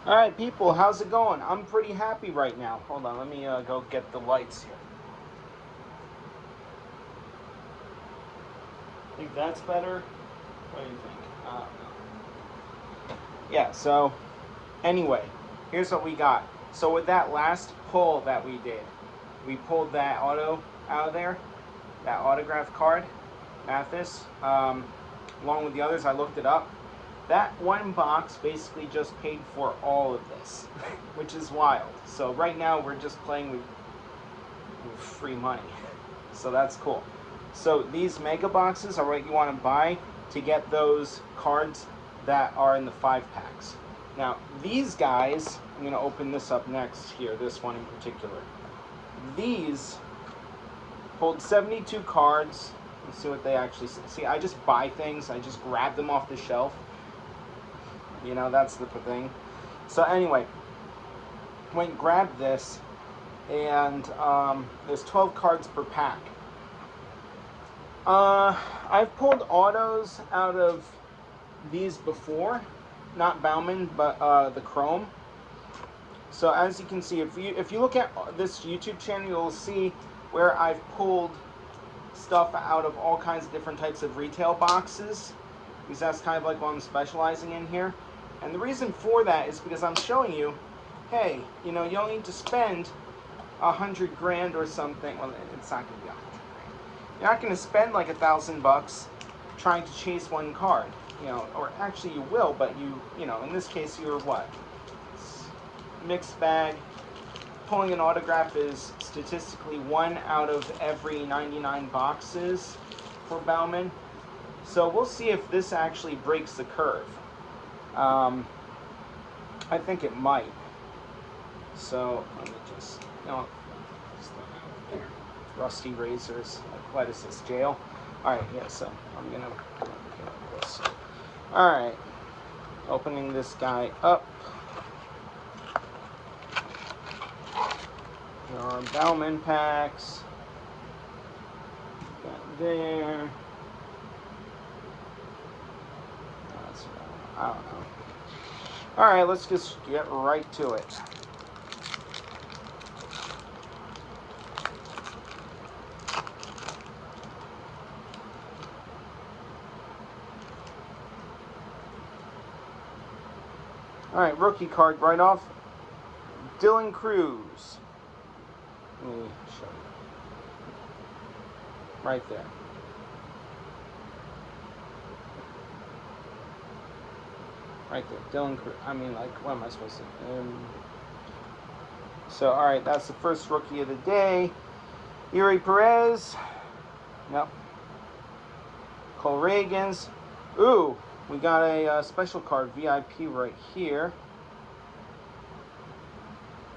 All right, people, how's it going? I'm pretty happy right now. Hold on, let me go get the lights here. Think that's better? What do you think? I don't know. Yeah, so anyway, here's what we got. So with that last pull that we did, we pulled that auto out of there, that autograph card, Mathis, along with the others. I looked it up. That one box basically just paid for all of this, which is wild. So right now we're just playing with free money. So that's cool. So these mega boxes are what you want to buy to get those cards that are in the 5-packs. Now these guys, I'm going to open this up next here, this one in particular. These hold 72 cards. Let's see what they actually say. See, I just buy things. I just grab them off the shelf. You know, that's the thing. So anyway, went and grabbed this, and there's 12 cards per pack. I've pulled autos out of these before, not Bowman, but the Chrome. So as you can see, if you look at this YouTube channel, you'll see where I've pulled stuff out of all kinds of different types of retail boxes, because that's kind of like what I'm specializing in here. And the reason for that is because I'm showing you, hey, you know, you don't need to spend 100 grand or something. Well, it's not going to be 100 grand. You're not going to spend like $1,000 trying to chase one card, you know, or actually you will, but you know, in this case, you're what? It's mixed bag. Pulling an autograph is statistically 1 out of every 99 boxes for Bowman. So we'll see if this actually breaks the curve. I think it might. So let me just, you know, there. Rusty razors. What is this, jail? All right, yeah. So I'm gonna get this. All right, opening this guy up. There are Bowman packs. Got there. That's, I don't know. All right, let's just get right to it. All right, rookie card right off. Dylan Cruz. Let me show you. Right there. Right there, Dylan Cruz. I mean, like, what am I supposed to do? So, all right, that's the first rookie of the day. Yuri Perez. Yep. Cole Reagans. Ooh, we got a special card, VIP right here.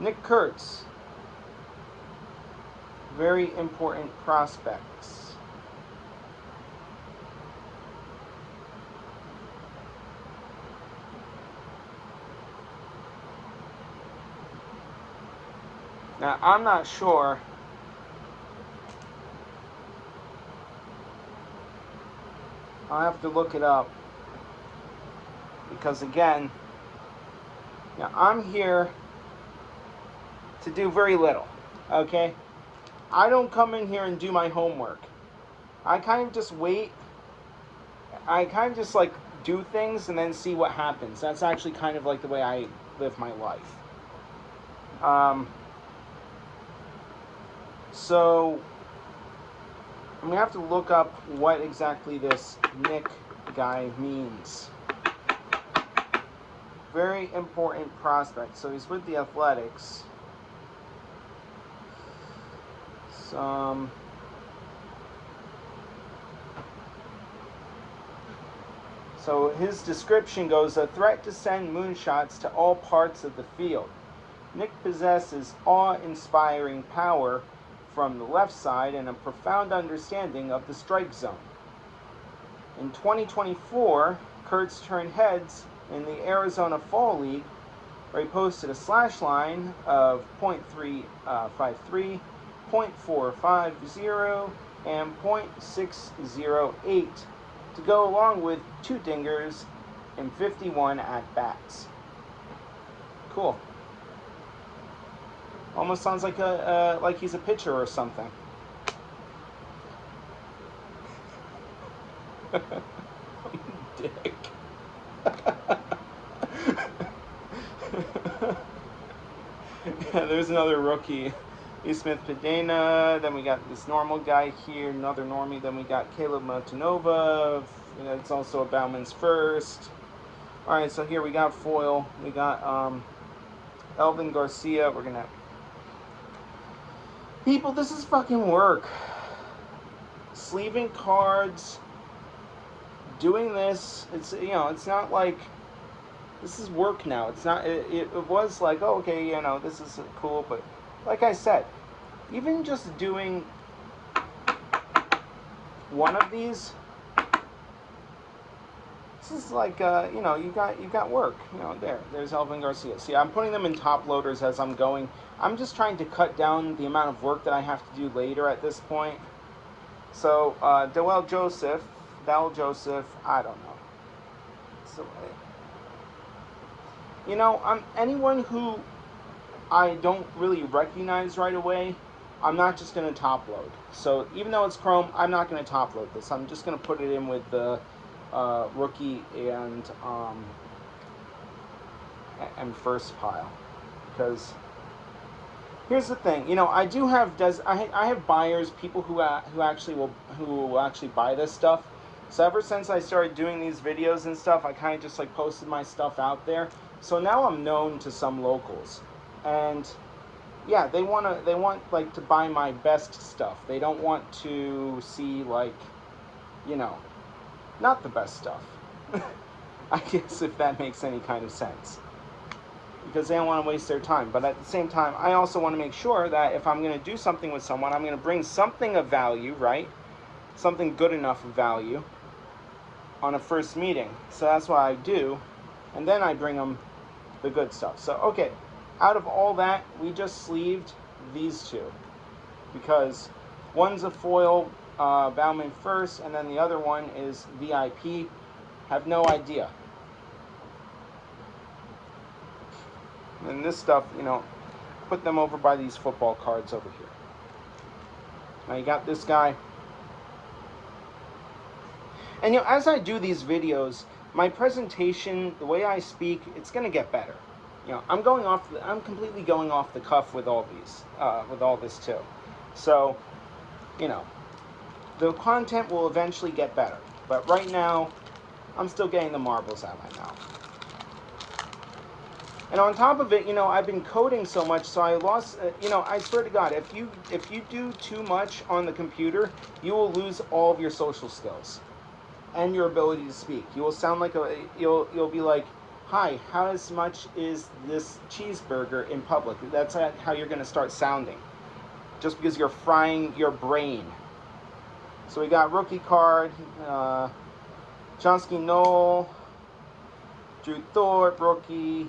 Nick Kurtz. Very important prospects. Now, I'm not sure. I'll have to look it up. Because again, now I'm here to do very little. Okay? I don't come in here and do my homework. I kind of just wait. I kind of just like do things and then see what happens. That's actually kind of like the way I live my life. So I'm gonna have to look up what exactly this Nick guy means. Very important prospect. So he's with the Athletics. So his description goes, a threat to send moonshots to all parts of the field. Nick possesses awe-inspiring power from the left side and a profound understanding of the strike zone. In 2024, Kurtz turned heads in the Arizona Fall League, where he posted a slash line of .353, .450, and .608 to go along with 2 dingers and 51 at-bats. Cool. Almost sounds like like he's a pitcher or something. Dick. Yeah, there's another rookie. E. Smith Pedena. Then we got this normal guy here, another normie. Then we got Caleb Martinova. It's also a Bowman's first. All right, so here we got foil. We got Elvin Garcia. We're gonna. People, this is fucking work. Sleeving cards. Doing this. It's not like. This is work now. It's not. It was like, oh, okay, this is cool, but like I said, even just doing one of these, this is like, you got work. There's Elvin Garcia. See, I'm putting them in top loaders as I'm going. I'm just trying to cut down the amount of work that I have to do later at this point. So, Dowell Joseph, I don't know. So, anyone who I don't really recognize right away, I'm not just going to top load. So even though it's chrome, I'm not going to top load this. I'm just going to put it in with the rookie and first pile. Because here's the thing, I do have I have buyers, people who actually buy this stuff. So ever since I started doing these videos and stuff, I kind of just like posted my stuff out there. So now I'm known to some locals, and yeah, they want like to buy my best stuff. They don't want to see like, not the best stuff. I guess if that makes any kind of sense, because they don't want to waste their time. But at the same time, I also want to make sure that if I'm going to do something with someone, I'm going to bring something of value, right? Something good enough of value on a first meeting. So that's what I do, and then I bring them the good stuff. So okay, out of all that, we just sleeved these two because one's a foil Bowman first, and then the other one is VIP. Have no idea. And this stuff, put them over by these football cards over here. Now you got this guy. And as I do these videos, my presentation, the way I speak, it's going to get better. I'm completely going off the cuff with all these, with all this too. So, the content will eventually get better. But right now, I'm still getting the marbles out of my mouth. And on top of it, I've been coding so much, so I lost, I swear to God, if you do too much on the computer, you will lose all of your social skills and your ability to speak. You will sound like you'll be like, hi, how much is this cheeseburger in public? That's how you're going to start sounding, just because you're frying your brain. So we got rookie card, Johnsky Knoll, Drew Thorpe, rookie,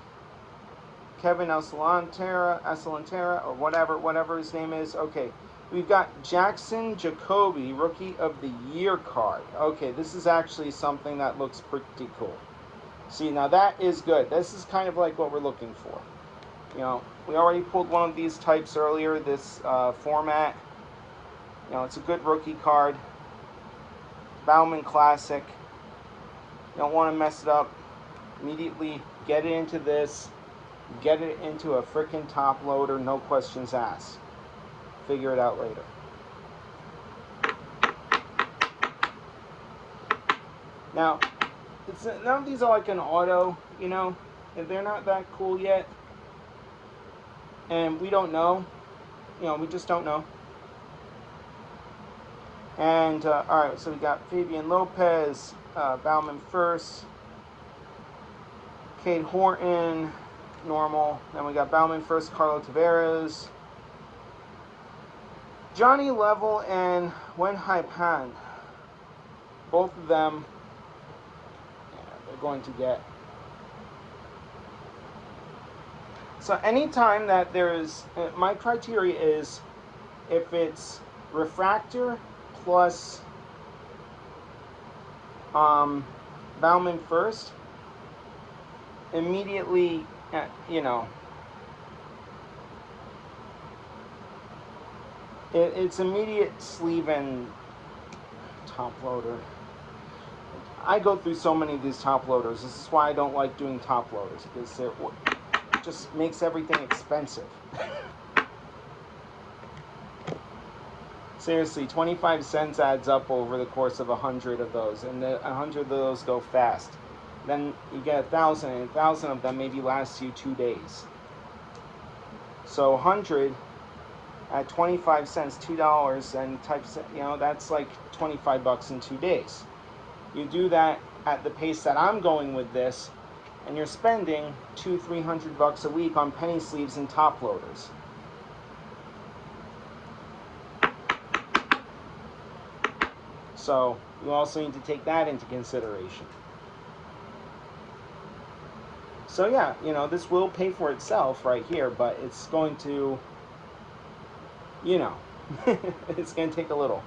Kevin Esselantera, or whatever his name is. Okay, we've got Jackson Jacoby, Rookie of the Year card. Okay, this is actually something that looks pretty cool. See, now that is good. This is kind of like what we're looking for. We already pulled one of these types earlier, this format. It's a good rookie card. Bowman Classic. You don't want to mess it up. Immediately get it into this. Get it into a freaking top loader, no questions asked. Figure it out later. Now, none of these are like an auto, and they're not that cool yet. And we don't know. We just don't know. And, alright, so we got Fabian Lopez, Bowman first, Cade Horton, normal. Then we got Bowman first, Carlo Tavares, Johnny Level, and Wen Haipan. Both of them, they're going to get. So anytime that there is, my criteria is if it's refractor plus Bowman first, immediately you know, it's immediate sleeve and top loader. I go through so many of these top loaders. This is why I don't like doing top loaders, because it just makes everything expensive. Seriously, 25 cents adds up over the course of 100 of those, and 100 of those go fast. Then you get 1,000, and 1,000 of them maybe last you 2 days. So 100 at 25 cents, $2, and that's like 25 bucks in 2 days. You do that at the pace that I'm going with this, and you're spending $200-300 a week on penny sleeves and top loaders. So you also need to take that into consideration. So yeah, this will pay for itself right here, but it's going to, it's going to take a little.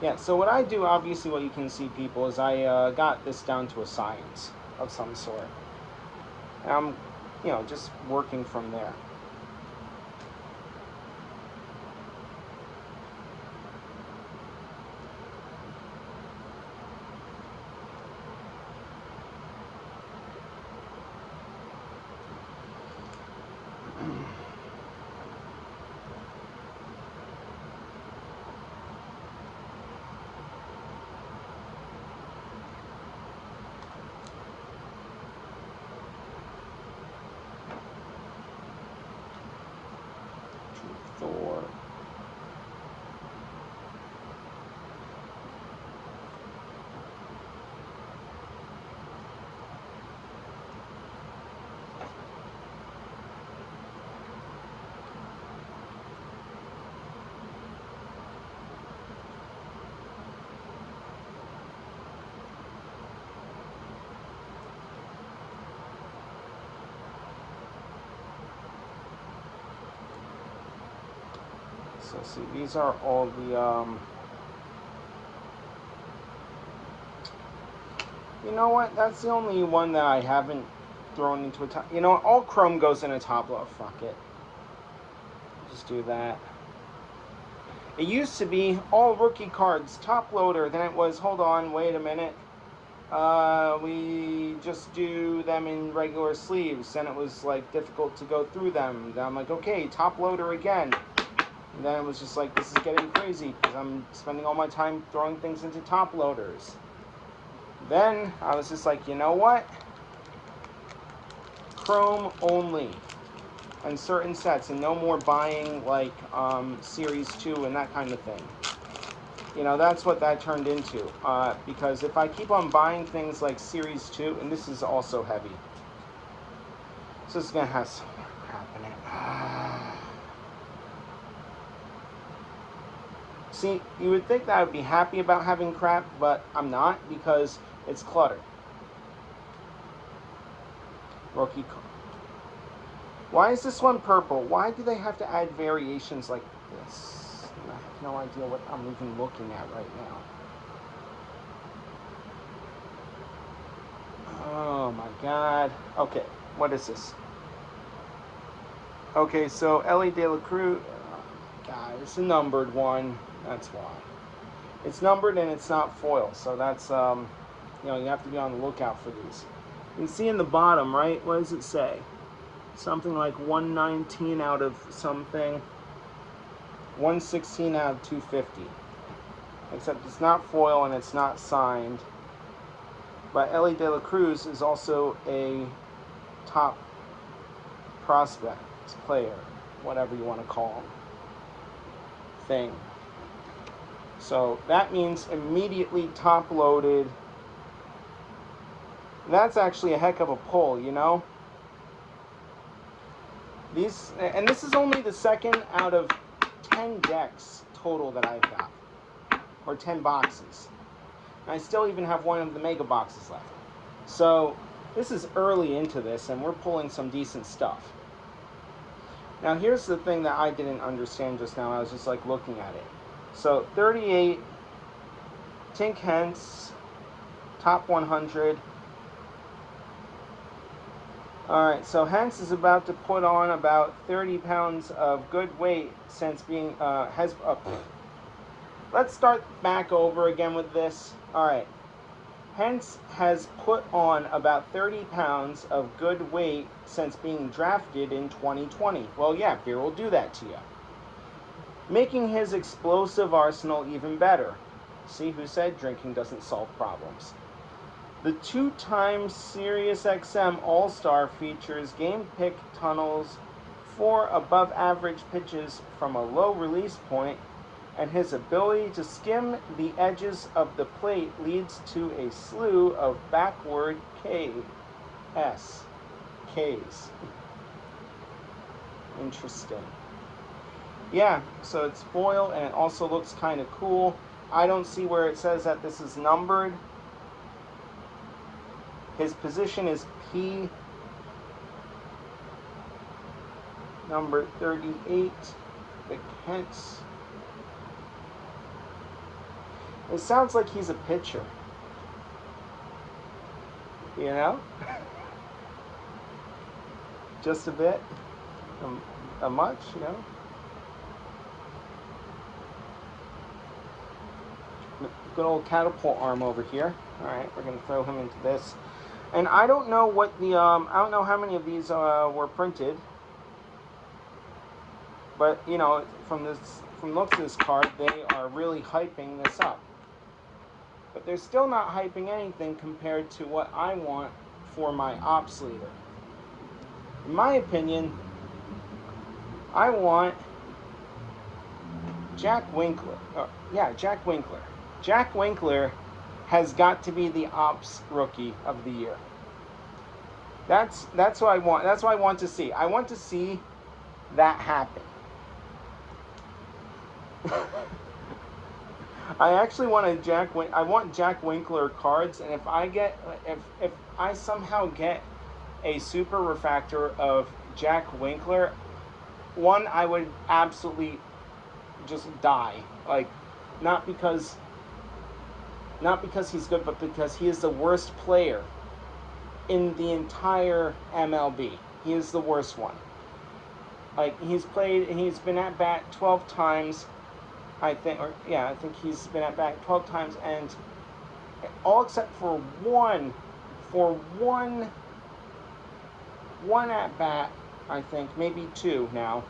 Yeah, so what I do, obviously what you can see, people, is I got this down to a science of some sort. And I'm, just working from there. Thor. So see, these are all the, you know what? That's the only one that I haven't thrown into a top. All chrome goes in a top load. Fuck it. Just do that. It used to be all rookie cards, top loader. Then it was, hold on, wait a minute. We just do them in regular sleeves. Then it was like difficult to go through them. Then I'm like, okay, top loader again. And then it was just like, this is getting crazy because I'm spending all my time throwing things into top loaders. Then I was just like, you know what? Chrome only on certain sets, and no more buying like Series 2 and that kind of thing. That's what that turned into. Because if I keep on buying things like Series 2, and this is also heavy. So it's going to have some more crap in it. See, you would think that I would be happy about having crap, but I'm not, because it's clutter. Rookie card. Why is this one purple? Why do they have to add variations like this? I have no idea what I'm even looking at right now. Oh my god. Okay, what is this? Okay, so Ellie De La Cruz. God, it's a numbered one. That's why. It's numbered and it's not foil, so that's you have to be on the lookout for these. You can see in the bottom, right? What does it say? Something like 119 out of something. 116 out of 250. Except it's not foil and it's not signed. But Ellie De La Cruz is also a top prospect, player, whatever you want to call him, thing. So that means immediately top loaded. That's actually a heck of a pull, These, and this is only the second out of 10 decks total that I've got, or 10 boxes. And I still even have one of the mega boxes left. So this is early into this, and we're pulling some decent stuff. Now here's the thing that I didn't understand just now. I was just like looking at it. So 38, Tink Hence, top 100. Alright, so Hence is about to put on about 30 pounds of good weight since being, let's start back over again with this. Alright, Hence has put on about 30 pounds of good weight since being drafted in 2020. Well, yeah, beer will do that to you. Making his explosive arsenal even better. See who said drinking doesn't solve problems. The two-time SiriusXM All-Star features game pick tunnels for above-average pitches from a low release point, and his ability to skim the edges of the plate leads to a slew of backward Ks. Interesting. Yeah, so it's foil, and it also looks kind of cool. I don't see where it says that this is numbered. His position is P, number 38, the Kents. It sounds like he's a pitcher. You know? Just a bit. A much, you know? Good old catapult arm over here. Alright, we're going to throw him into this. And I don't know what the, I don't know how many of these were printed. But, you know, from looks of this card, they are really hyping this up. But they're still not hyping anything compared to what I want for my ops leader. In my opinion, I want Jack Winkler. Jack Winkler. Jack Winkler has got to be the ops rookie of the year. That's what I want. That's what I want to see. I want to see that happen. I actually want I want Jack Winkler cards, and if I somehow get a super refractor of Jack Winkler, one, I would absolutely just die. Like, not because he's good, but because he is the worst player in the entire MLB. He is the worst one. Like, he's been at bat 12 times, I think he's been at bat 12 times, and all except for one at bat, I think, maybe two now,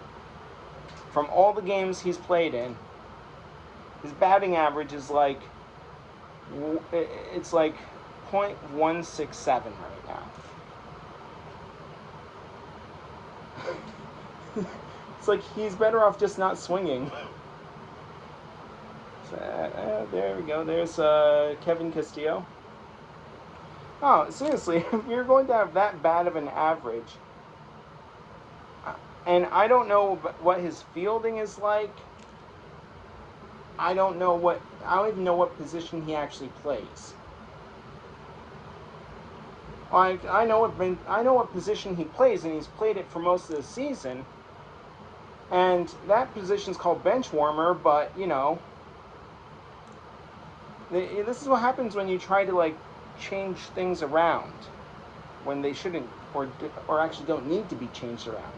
from all the games he's played in, his batting average is like, it's like .167 right now. It's like he's better off just not swinging. So, there we go. There's Kevin Castillo. Oh, seriously, if you're going to have that bad of an average, and I don't know what his fielding is like. I don't even know what position he actually plays. I know what position he plays, and he's played it for most of the season. And that position's called bench warmer, but, you know, this is what happens when you try to, like, change things around when they shouldn't, or actually don't need to be changed around.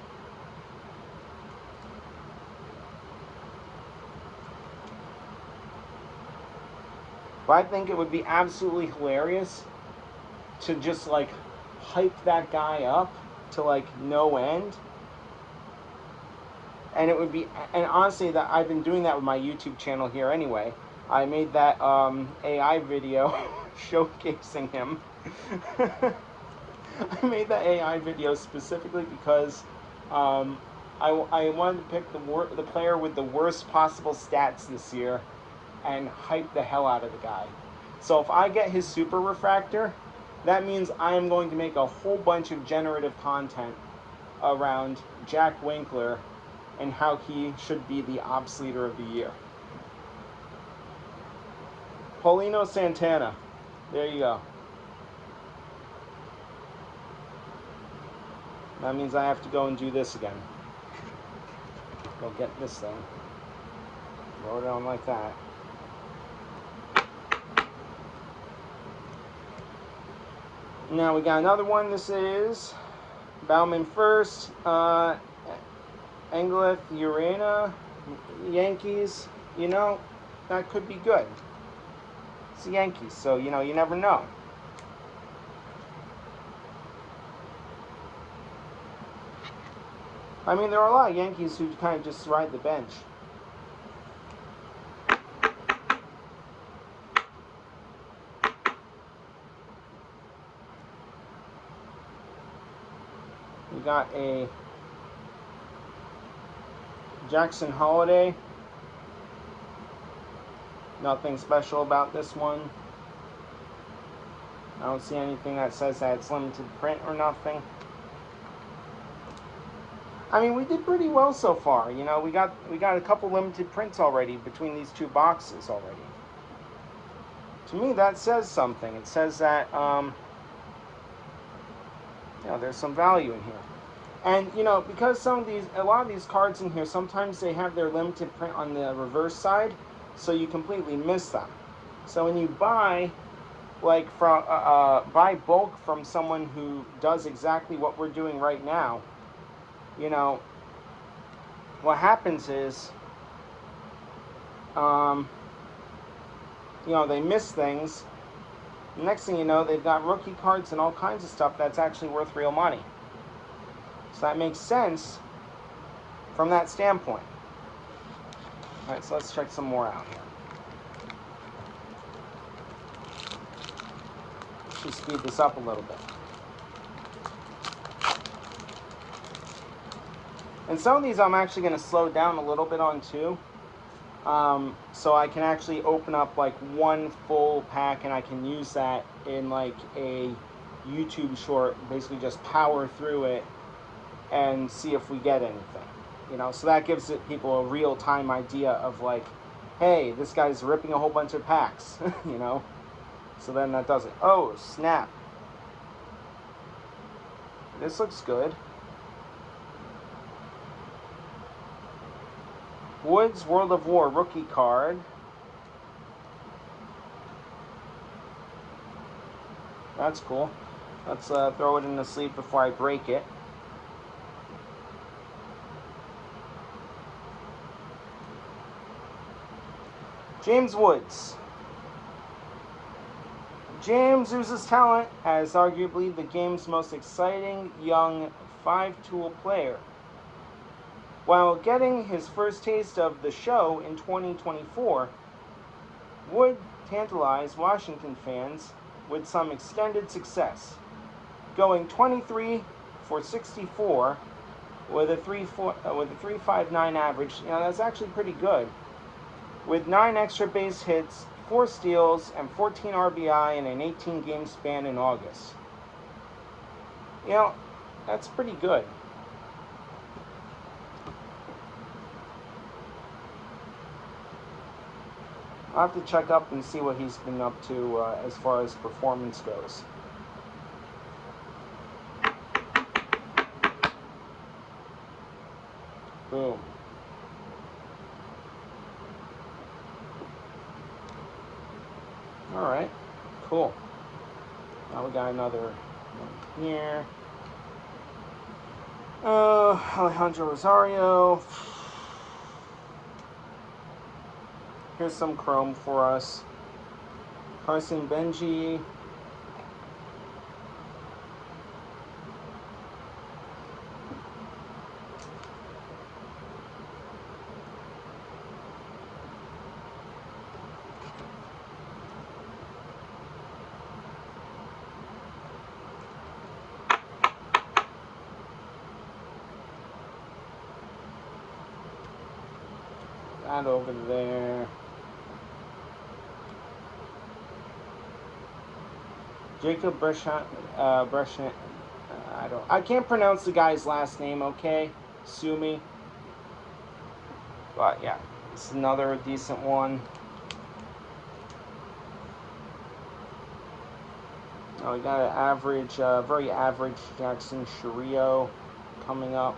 But I think it would be absolutely hilarious to just, like, hype that guy up to, like, no end. And it would be, and honestly, that I've been doing that with my YouTube channel here anyway. I made that AI video showcasing him. I made that AI video specifically because I wanted to pick the player with the worst possible stats this year and hype the hell out of the guy. So if I get his super refractor, that means I am going to make a whole bunch of generative content around Jack Winkler and how he should be the ops leader of the year. Paulino Santana. There you go. That means I have to go and do this again. Go get this thing. Throw it on like that. Now we got another one. This is Bowman first. Engelith, Urena, Yankees. You know, that could be good. It's the Yankees, so you know, you never know. I mean, there are a lot of Yankees who kind of just ride the bench. We got a Jackson Holiday. Nothing special about this one. I don't see anything that says that it's limited print or nothing. I mean, we did pretty well so far. You know, we got a couple limited prints already between these two boxes already. To me, that says something. It says that you know, there's some value in here. And you know, because a lot of these cards in here, sometimes they have their limited print on the reverse side, so you completely miss them. So when you buy, like from buy bulk from someone who does exactly what we're doing right now, you know, what happens is, you know, they miss things. The next thing you know, they've got rookie cards and all kinds of stuff that's actually worth real money. So that makes sense from that standpoint. All right, so let's check some more out here. Let's speed this up a little bit. And some of these I'm actually going to slow down a little bit on too. So I can actually open up like one full pack and I can use that in like a YouTube short, basically just power through it and see if we get anything. You know, so that gives people a real-time idea of like, hey, this guy's ripping a whole bunch of packs, you know? So then that does it. Oh, snap. This looks good. Woods World of War rookie card. That's cool. Let's throw it in the sleeve before I break it. James Woods. James uses talent as arguably the game's most exciting young five-tool player. While getting his first taste of the show in 2024, Wood tantalized Washington fans with some extended success, going 23 for 64 with a 3.59 average. You know, that's actually pretty good. With 9 extra base hits, 4 steals, and 14 RBI in an 18-game span in August. You know, that's pretty good. I'll have to check up and see what he's been up to as far as performance goes. Boom. All right, cool. Now we got another one here. Alejandro Rosario. Here's some chrome for us. Carson Benji. That over there. Jacob Breschant, I can't pronounce the guy's last name, okay? Sue me. But yeah, it's another decent one. Oh, we got an average, very average Jackson Chourio coming up.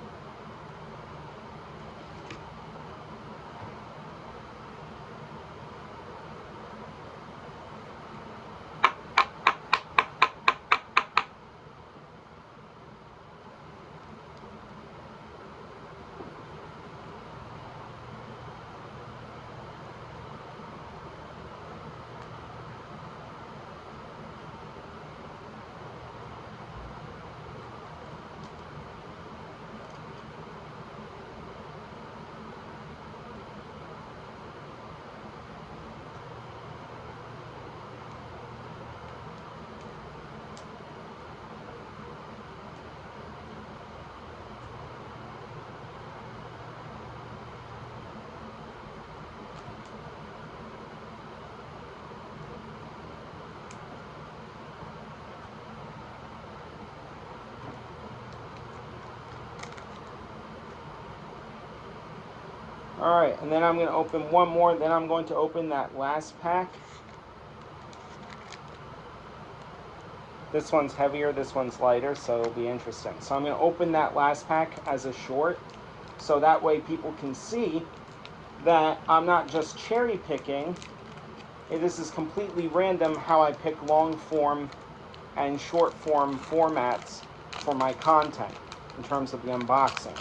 Alright, and then I'm going to open one more. Then I'm going to open that last pack. This one's heavier, this one's lighter, so it'll be interesting. So I'm going to open that last pack as a short, so that way people can see that I'm not just cherry picking. This is completely random how I pick long form and short form formats for my content in terms of the unboxing.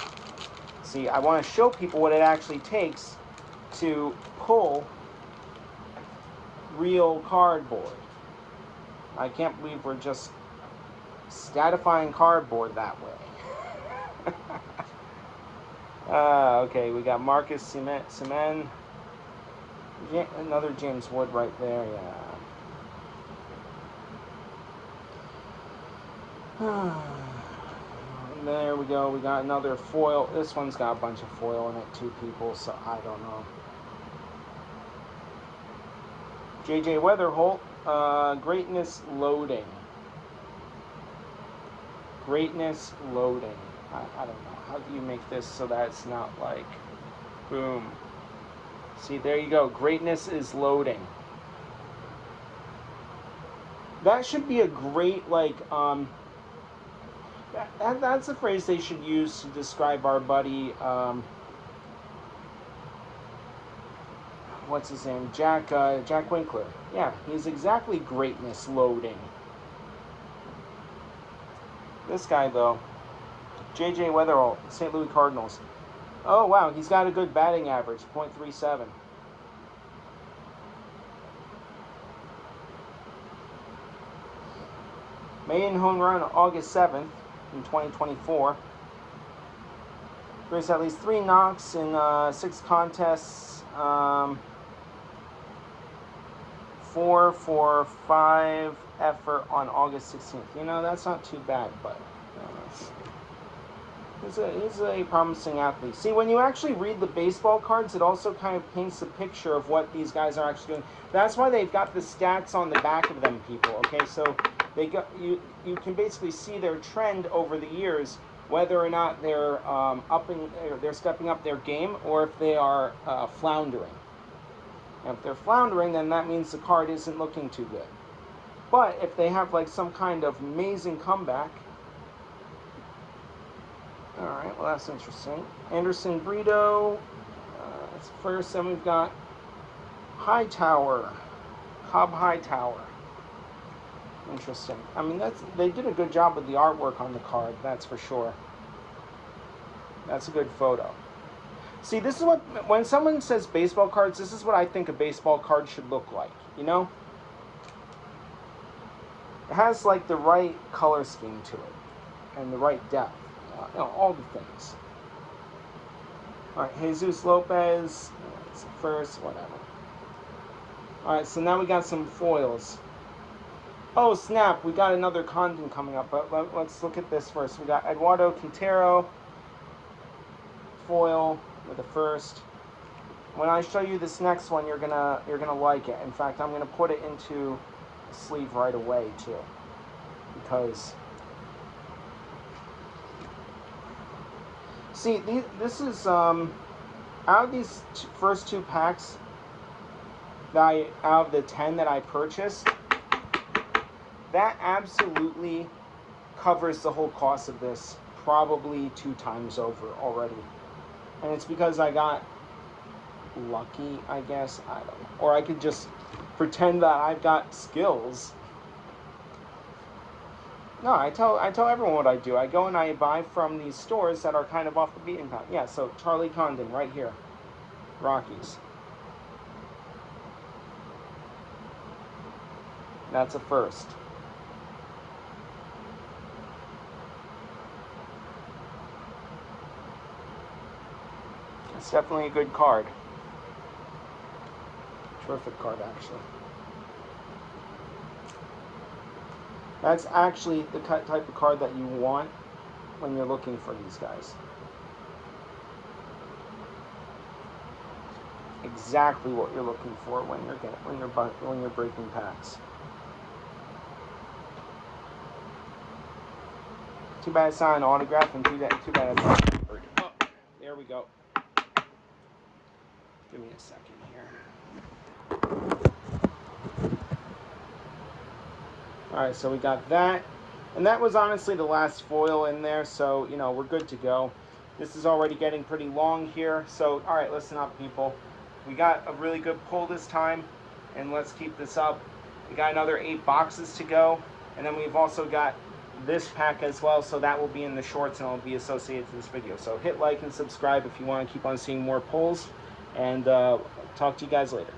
See, I want to show people what it actually takes to pull real cardboard. I can't believe we're just statifying cardboard that way. Okay, we got Marcus Semen. Another James Wood right there, yeah. There we go. We got another foil. This one's got a bunch of foil in it, 2 people, so I don't know. JJ Weatherholt, Greatness Loading. Greatness Loading. I don't know. How do you make this so that it's not like, boom. See, there you go. Greatness is loading. That should be a great, like, that's a phrase they should use to describe our buddy, what's his name? Jack Winkler. Yeah, he's exactly greatness loading. This guy, though, JJ Weatherall, St. Louis Cardinals. Oh, wow, he's got a good batting average, .37. Maiden home run August 7th in 2024. There's at least 3 knocks in 6 contests. 4 for 5 effort on August 16th. You know, that's not too bad, but he's a promising athlete. See, when you actually read the baseball cards, it also kind of paints a picture of what these guys are actually doing. That's why they've got the stats on the back of them, people. Okay, so they got you can basically see their trend over the years, whether or not they're they're stepping up their game, or if they are floundering. And if they're floundering, then that means the card isn't looking too good. But if they have like some kind of amazing comeback, all right, well, that's interesting. Anderson Brito, that's first. Then we've got Hightower, Cobb Hightower. Interesting. I mean, they did a good job with the artwork on the card, that's for sure. That's a good photo. See, this is what, when someone says baseball cards, this is what I think a baseball card should look like, you know? It has, like, the right color scheme to it, and the right depth. You know, all the things. All right, Jesus Lopez, that's first, whatever. All right, so now we got some foils. Oh, snap, we got another Condon coming up, but let's look at this first. We got Eduardo Quintero, foil with the first. When I show you this next one, you're gonna like it. In fact, I'm gonna put it into the sleeve right away too, because see, this is out of these first 2 packs that out of the 10 that I purchased, that absolutely covers the whole cost of this, probably 2 times over already. And it's because I got lucky, I guess. I don't know. Or I could just pretend that I've got skills. No, I tell everyone what I do. I go and I buy from these stores that are kind of off the beaten path. Yeah, so Charlie Condon right here. Rockies. That's a first. It's definitely a good card. Terrific card, actually. That's actually the type of card that you want when you're looking for these guys. Exactly what you're looking for when you're breaking packs. Too bad it's not an autograph, and too bad it's not numbered. Oh, there we go. Give me a second here. All right, so we got that. And that was honestly the last foil in there, so, you know, we're good to go. This is already getting pretty long here. So, all right, listen up, people. We got a really good pull this time, and let's keep this up. We got another 8 boxes to go, and then we've also got this pack as well, so that will be in the shorts and it'll be associated to this video. So hit like and subscribe if you want to keep on seeing more pulls, and talk to you guys later.